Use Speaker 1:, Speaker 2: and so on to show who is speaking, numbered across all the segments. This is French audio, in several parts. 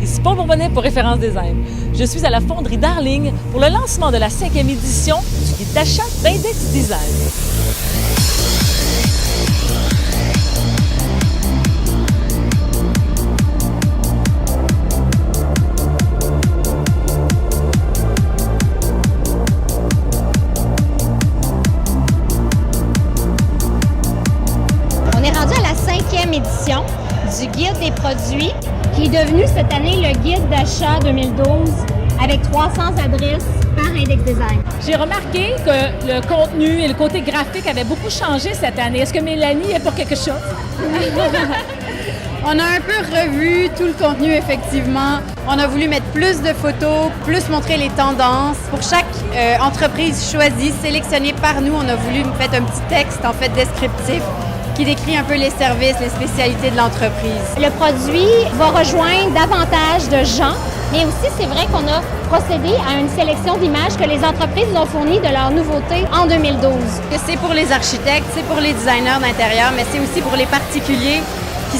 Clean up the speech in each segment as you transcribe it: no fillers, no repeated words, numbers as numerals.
Speaker 1: Ici Paul Bourbonnais pour Référence Design. Je suis à la fonderie Darling pour le lancement de la 5e édition du guide d'achat d'Index Design.
Speaker 2: On est rendu à la 5e édition du guide des produits, qui est devenu cette année le guide d'achat 2012 avec 300 adresses par Index Design.
Speaker 1: J'ai remarqué que le contenu et le côté graphique avaient beaucoup changé cette année. Est-ce que Mélanie est pour quelque chose?
Speaker 3: On a un peu revu tout le contenu, effectivement. On a voulu mettre plus de photos, plus montrer les tendances. Pour chaque entreprise choisie, sélectionnée par nous, on a voulu mettre un petit texte, en fait, descriptif qui décrit un peu les services, les spécialités de l'entreprise.
Speaker 2: Le produit va rejoindre davantage de gens, mais aussi c'est vrai qu'on a procédé à une sélection d'images que les entreprises ont fournies de leurs nouveautés en 2012.
Speaker 3: C'est pour les architectes, c'est pour les designers d'intérieur, mais c'est aussi pour les particuliers qui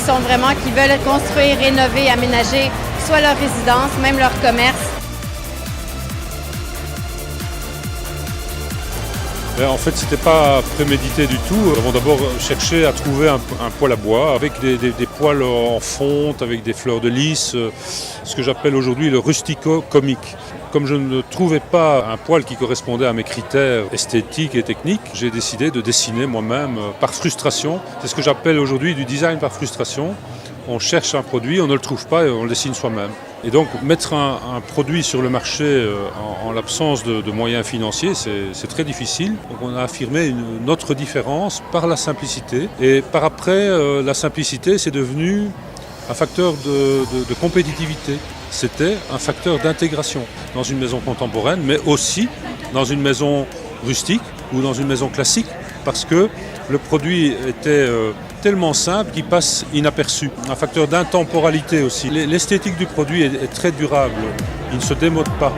Speaker 3: veulent construire, rénover, aménager soit leur résidence, même leur commerce.
Speaker 4: En fait, ce n'était pas prémédité du tout. Nous avons d'abord cherché à trouver un poêle à bois avec des poêles en fonte, avec des fleurs de lys, ce que j'appelle aujourd'hui le rustico-comique. Comme je ne trouvais pas un poêle qui correspondait à mes critères esthétiques et techniques, j'ai décidé de dessiner moi-même par frustration. C'est ce que j'appelle aujourd'hui du design par frustration. On cherche un produit, on ne le trouve pas et on le dessine soi-même. Et donc mettre un produit sur le marché en l'absence de moyens financiers, c'est très difficile. Donc on a affirmé une autre différence par la simplicité. Et par après, la simplicité, c'est devenu un facteur de compétitivité. C'était un facteur d'intégration dans une maison contemporaine, mais aussi dans une maison rustique ou dans une maison classique, parce que le produit était tellement simple qu'il passe inaperçu. Un facteur d'intemporalité aussi. L'esthétique du produit est très durable, il ne se démode pas.